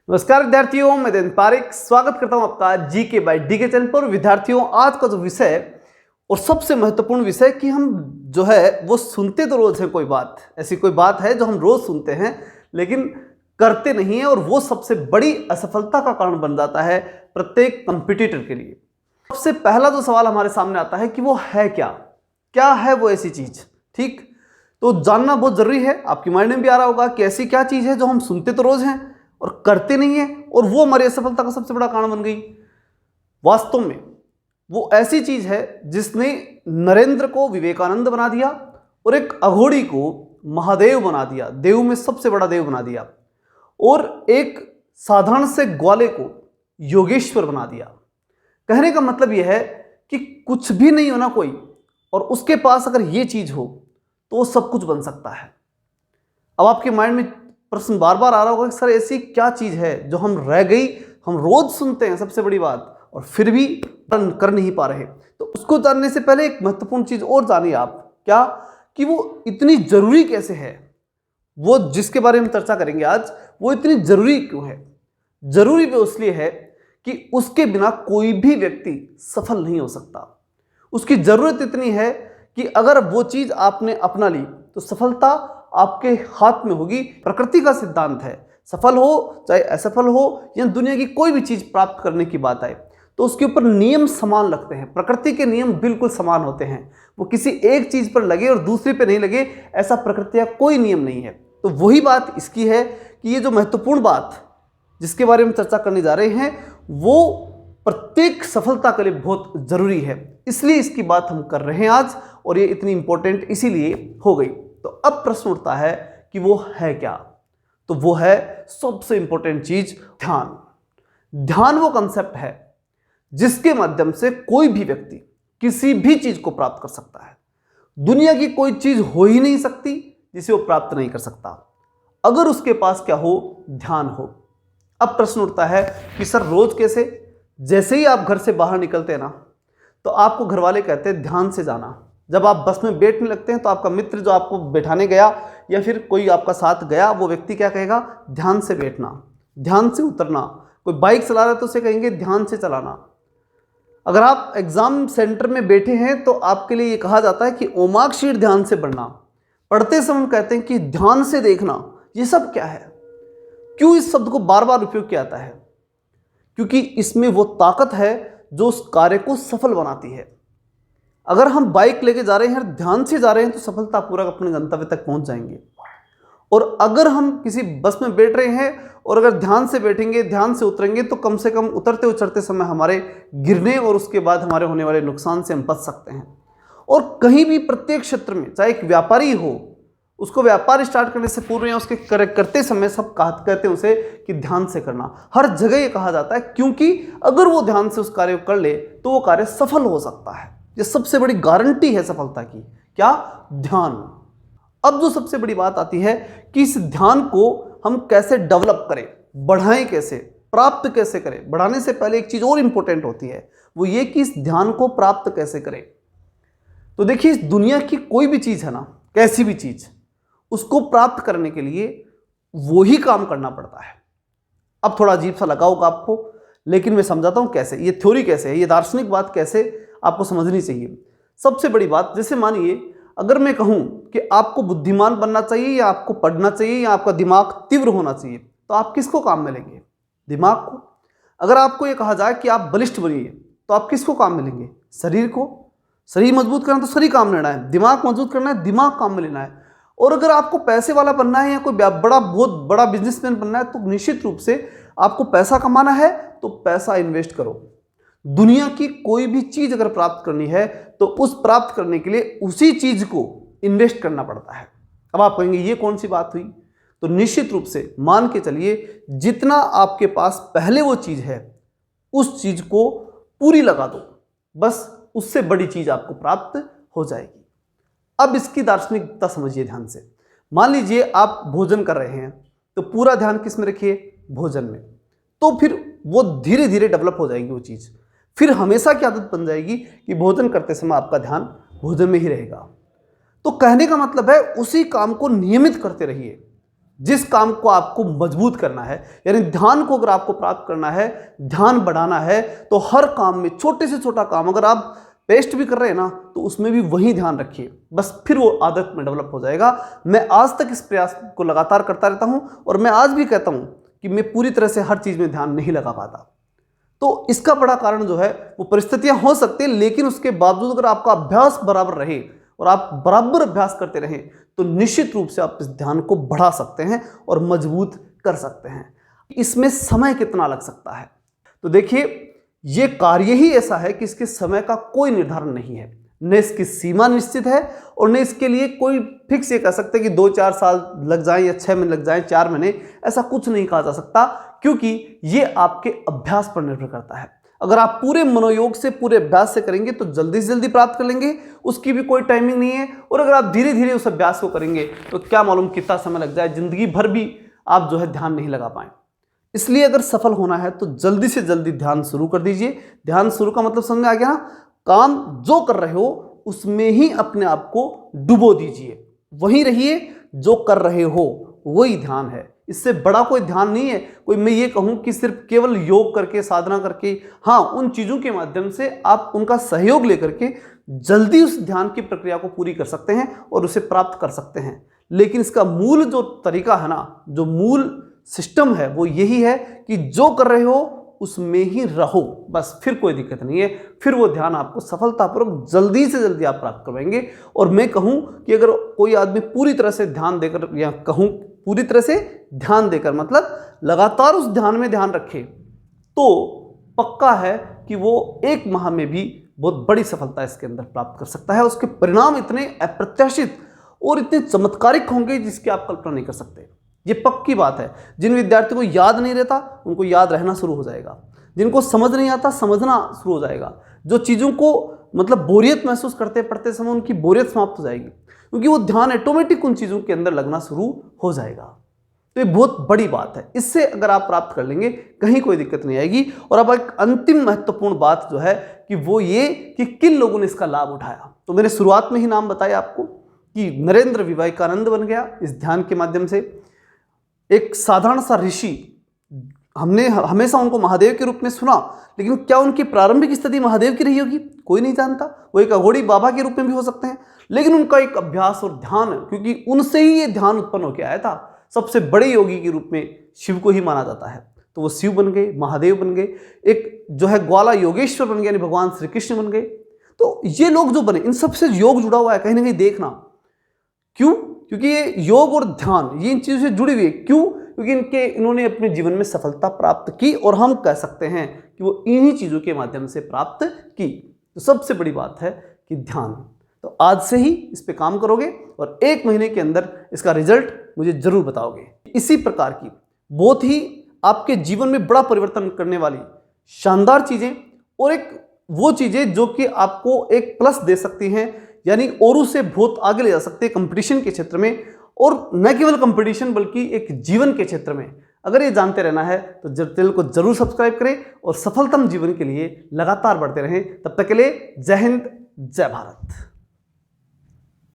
नमस्कार विद्यार्थियों, मैं देवेंद्र पारिक स्वागत करता हूं आपका जीके बाय डीके चैनल पर। विद्यार्थियों, आज का जो विषय और सबसे महत्वपूर्ण विषय कि हम जो है वो सुनते तो रोज है, कोई बात ऐसी कोई बात है जो हम रोज सुनते हैं लेकिन करते नहीं है, और वो सबसे बड़ी असफलता का कारण बन जाता है प्रत्येक कंपटीटर के लिए। सबसे पहला जो सवाल हमारे सामने आता है कि वो है क्या है वो ऐसी चीज। ठीक, तो जानना बहुत जरूरी है। आपके माइंड में भी आ रहा होगा कि ऐसी क्या चीज है जो हम सुनते तो रोज हैं और करते नहीं है, और वो हमारी असफलता का सबसे बड़ा कारण बन गई। वास्तव में वो ऐसी चीज है जिसने नरेंद्र को विवेकानंद बना दिया और एक अघोरी को महादेव बना दिया, देव में सबसे बड़ा देव बना दिया, और एक साधारण से ग्वाले को योगेश्वर बना दिया। कहने का मतलब यह है कि कुछ भी नहीं होना कोई, और उसके पास अगर ये चीज हो तो वो सब कुछ बन सकता है। अब आपके माइंड में प्रश्न बार बार आ रहा होगा कि सर ऐसी क्या चीज है जो हम रह गई, हम रोज सुनते हैं सबसे बड़ी बात, और फिर भी कर नहीं पा रहे। तो उसको जानने से पहले एक महत्वपूर्ण चीज और जानिए आप, क्या कि वो इतनी जरूरी कैसे है। वो जिसके बारे में चर्चा करेंगे आज, वो इतनी जरूरी क्यों है। जरूरी वो इसलिए है कि उसके बिना कोई भी व्यक्ति सफल नहीं हो सकता। उसकी जरूरत इतनी है कि अगर वो चीज आपने अपना ली तो सफलता आपके हाथ में होगी। प्रकृति का सिद्धांत है, सफल हो चाहे असफल हो या दुनिया की कोई भी चीज प्राप्त करने की बात आए तो उसके ऊपर नियम समान लगते हैं। प्रकृति के नियम बिल्कुल समान होते हैं, वो किसी एक चीज पर लगे और दूसरे पर नहीं लगे, ऐसा प्रकृति का कोई नियम नहीं है। तो वही बात इसकी है कि ये जो महत्वपूर्ण बात जिसके बारे में चर्चा करने जा रहे हैं वो प्रत्येक सफलता के लिए बहुत जरूरी है, इसलिए इसकी बात हम कर रहे हैं आज, और ये इतनी इंपॉर्टेंट इसीलिए हो गई। तो अब प्रश्न उठता है कि वो है क्या। तो वो है सबसे इंपॉर्टेंट चीज, ध्यान। ध्यान वो कंसेप्ट है जिसके माध्यम से कोई भी व्यक्ति किसी भी चीज को प्राप्त कर सकता है। दुनिया की कोई चीज हो ही नहीं सकती जिसे वो प्राप्त नहीं कर सकता, अगर उसके पास क्या हो, ध्यान हो। अब प्रश्न उठता है कि सर रोज कैसे। जैसे ही आप घर से बाहर निकलते हैं ना, तो आपको घर वाले कहते हैं ध्यान से जाना। जब आप बस में बैठने लगते हैं तो आपका मित्र जो आपको बैठाने गया या फिर कोई आपका साथ गया, वो व्यक्ति क्या कहेगा, ध्यान से बैठना, ध्यान से उतरना। कोई बाइक चला रहा है तो उसे कहेंगे ध्यान से चलाना। अगर आप एग्जाम सेंटर में बैठे हैं तो आपके लिए ये कहा जाता है कि ओमार्कशीट ध्यान से पढ़ना। पढ़ते समय कहते हैं कि ध्यान से देखना। ये सब क्या है, क्यों इस शब्द को बार बार उपयोग किया जाता है? क्योंकि इसमें वो ताकत है जो उस कार्य को सफल बनाती है। अगर हम बाइक लेके जा रहे हैं, ध्यान से जा रहे हैं, तो सफलतापूर्वक अपने गंतव्य तक पहुंच जाएंगे। और अगर हम किसी बस में बैठ रहे हैं और अगर ध्यान से बैठेंगे, ध्यान से उतरेंगे, तो कम से कम उतरते उतरते समय हमारे गिरने और उसके बाद हमारे होने वाले नुकसान से हम बच सकते हैं। और कहीं भी प्रत्येक क्षेत्र में, चाहे एक व्यापारी हो, उसको व्यापार स्टार्ट करने से पूर्व या उसके करते समय सब कहते हैं उसे कि ध्यान से करना। हर जगह ये कहा जाता है, क्योंकि अगर वो ध्यान से उस कार्य को कर ले तो वो कार्य सफल हो सकता है। ये सबसे बड़ी गारंटी है सफलता की, क्या, ध्यान। अब जो सबसे बड़ी बात आती है कि इस ध्यान को हम कैसे डेवलप करें, बढ़ाएं कैसे, प्राप्त कैसे करें। बढ़ाने से पहले एक चीज और इंपॉर्टेंट होती है, वो ये कि इस ध्यान को प्राप्त कैसे करें। तो देखिए, इस दुनिया की कोई भी चीज है ना, कैसी भी चीज, उसको प्राप्त करने के लिए वो ही काम करना पड़ता है। अब थोड़ा अजीब सा लगा होगा आपको, लेकिन मैं समझाता हूं कैसे, ये थ्योरी कैसे है, ये दार्शनिक बात कैसे आपको समझनी चाहिए। सबसे बड़ी बात, जैसे मानिए अगर मैं कहूं कि आपको बुद्धिमान बनना चाहिए या आपको पढ़ना चाहिए या आपका दिमाग तीव्र होना चाहिए, तो आप किसको काम में लेंगे, दिमाग को। अगर आपको यह कहा जाए कि आप बलिष्ठ बनिए, तो आप किसको काम में लेंगे, शरीर को। शरीर मजबूत करना तो शरीर काम में लेना है, दिमाग मजबूत करना है, दिमाग काम में लेना है। और अगर आपको पैसे वाला बनना है या कोई बहुत बड़ा बिजनेसमैन बनना है, तो निश्चित रूप से आपको पैसा कमाना है तो पैसा इन्वेस्ट करो। दुनिया की कोई भी चीज अगर प्राप्त करनी है तो उस प्राप्त करने के लिए उसी चीज को इन्वेस्ट करना पड़ता है। अब आप कहेंगे ये कौन सी बात हुई, तो निश्चित रूप से मान के चलिए जितना आपके पास पहले वो चीज है उस चीज को पूरी लगा दो, बस उससे बड़ी चीज आपको प्राप्त हो जाएगी। अब इसकी दार्शनिकता समझिए ध्यान से। मान लीजिए आप भोजन कर रहे हैं, तो पूरा ध्यान किस में रखिए, भोजन में। तो फिर वो धीरे धीरे डेवलप हो जाएगी वो चीज, फिर हमेशा की आदत बन जाएगी कि भोजन करते समय आपका ध्यान भोजन में ही रहेगा। तो कहने का मतलब है उसी काम को नियमित करते रहिए। जिस काम को आपको मजबूत करना है, यानी ध्यान को अगर आपको प्राप्त करना है, ध्यान बढ़ाना है, तो हर काम में छोटे से छोटा काम अगर आप पेस्ट भी कर रहे हैं ना, तो उसमें भी वही ध्यान रखिए, बस फिर वो आदत में डेवलप हो जाएगा। मैं आज तक इस प्रयास को लगातार करता रहता हूं और मैं आज भी कहता हूं कि मैं पूरी तरह से हर चीज में ध्यान नहीं लगा पाता। तो इसका बड़ा कारण जो है वो परिस्थितियां हो सकती है, लेकिन उसके बावजूद अगर आपका अभ्यास बराबर रहे और आप बराबर अभ्यास करते रहें तो निश्चित रूप से आप इस ध्यान को बढ़ा सकते हैं और मजबूत कर सकते हैं। इसमें समय कितना लग सकता है, तो देखिए ये कार्य ही ऐसा है कि इसके समय का कोई निर्धारण नहीं है, न इसकी सीमा निश्चित है और न इसके लिए कोई फिक्स ये कह सकते कि 2-4 साल लग जाएं या 6 महीने लग जाएं, 4 महीने, ऐसा कुछ नहीं कहा जा सकता, क्योंकि ये आपके अभ्यास पर निर्भर करता है। अगर आप पूरे मनोयोग से, पूरे अभ्यास से करेंगे तो जल्दी से जल्दी प्राप्त कर लेंगे, उसकी भी कोई टाइमिंग नहीं है। और अगर आप धीरे धीरे उस अभ्यास को करेंगे तो क्या मालूम कितना समय लग जाए, जिंदगी भर भी आप जो है ध्यान नहीं लगा पाए। इसलिए अगर सफल होना है तो जल्दी से जल्दी ध्यान शुरू कर दीजिए। ध्यान शुरू का मतलब समझ में आ गया ना, काम जो कर रहे हो उसमें ही अपने आप को डुबो दीजिए, वहीं रहिए, जो कर रहे हो वही ध्यान है। इससे बड़ा कोई ध्यान नहीं है। कोई मैं ये कहूं कि सिर्फ केवल योग करके, साधना करके, हाँ उन चीज़ों के माध्यम से आप उनका सहयोग लेकर के जल्दी उस ध्यान की प्रक्रिया को पूरी कर सकते हैं और उसे प्राप्त कर सकते हैं। लेकिन इसका मूल जो तरीका है ना, जो मूल सिस्टम है, वो यही है कि जो कर रहे हो उसमें ही रहो, बस, फिर कोई दिक्कत नहीं है। फिर वो ध्यान आपको सफलतापूर्वक जल्दी से जल्दी आप प्राप्त करवाएंगे। और मैं कहूं कि अगर कोई आदमी पूरी तरह से ध्यान देकर, या कहूं पूरी तरह से ध्यान देकर मतलब लगातार उस ध्यान में ध्यान रखे, तो पक्का है कि वो 1 माह में भी बहुत बड़ी सफलता इसके अंदर प्राप्त कर सकता है। उसके परिणाम इतने अप्रत्याशित और इतने चमत्कारिक होंगे जिसकी आप कल्पना नहीं कर सकते। ये पक्की बात है। जिन विद्यार्थियों को याद नहीं रहता उनको याद रहना शुरू हो जाएगा, जिनको समझ नहीं आता समझना शुरू हो जाएगा, जो चीज़ों को मतलब बोरियत महसूस करते पढ़ते समय उनकी बोरियत समाप्त हो जाएगी, क्योंकि वो ध्यान ऑटोमेटिक उन चीज़ों के अंदर लगना शुरू हो जाएगा। तो ये बहुत बड़ी बात है। इससे अगर आप प्राप्त कर लेंगे कहीं कोई दिक्कत नहीं आएगी। और अब एक अंतिम महत्वपूर्ण बात जो है कि वो ये कि किन लोगों ने इसका लाभ उठाया। तो मैंने शुरुआत में ही नाम बताया आपको कि नरेंद्र विवेकानंद बन गया इस ध्यान के माध्यम से। एक साधारण सा ऋषि, हमने हमेशा उनको महादेव के रूप में सुना, लेकिन क्या उनकी प्रारंभिक स्थिति महादेव की रही होगी कोई नहीं जानता। वो एक अघोड़ी बाबा के रूप में भी हो सकते हैं, लेकिन उनका एक अभ्यास और ध्यान, क्योंकि उनसे ही ये ध्यान उत्पन्न होकर आया था। सबसे बड़े योगी के रूप में शिव को ही माना जाता है, तो वो शिव बन गए, महादेव बन गए। एक जो है ग्वाला योगेश्वर बन गए, यानी भगवान श्री कृष्ण बन गए। तो ये लोग जो बने, इन सबसे योग जुड़ा हुआ है कहीं ना कहीं, देखना क्यों, क्योंकि ये योग और ध्यान ये इन चीज़ों से जुड़ी हुई है। क्यों? क्योंकि इन्होंने अपने जीवन में सफलता प्राप्त की, और हम कह सकते हैं कि वो इन्हीं चीज़ों के माध्यम से प्राप्त की। तो सबसे बड़ी बात है कि ध्यान। तो आज से ही इस पे काम करोगे और 1 महीने के अंदर इसका रिजल्ट मुझे जरूर बताओगे। इसी प्रकार की बहुत ही आपके जीवन में बड़ा परिवर्तन करने वाली शानदार चीज़ें, और एक वो चीज़ें जो कि आपको एक प्लस दे सकती हैं, यानी औरों से बहुत आगे ले जा सकते हैं कंपटीशन के क्षेत्र में, और न केवल कंपटीशन बल्कि एक जीवन के क्षेत्र में। अगर ये जानते रहना है तो चैनल को जरूर सब्सक्राइब करें और सफलतम जीवन के लिए लगातार बढ़ते रहें। तब तक के लिए जय हिंद, जय भारत।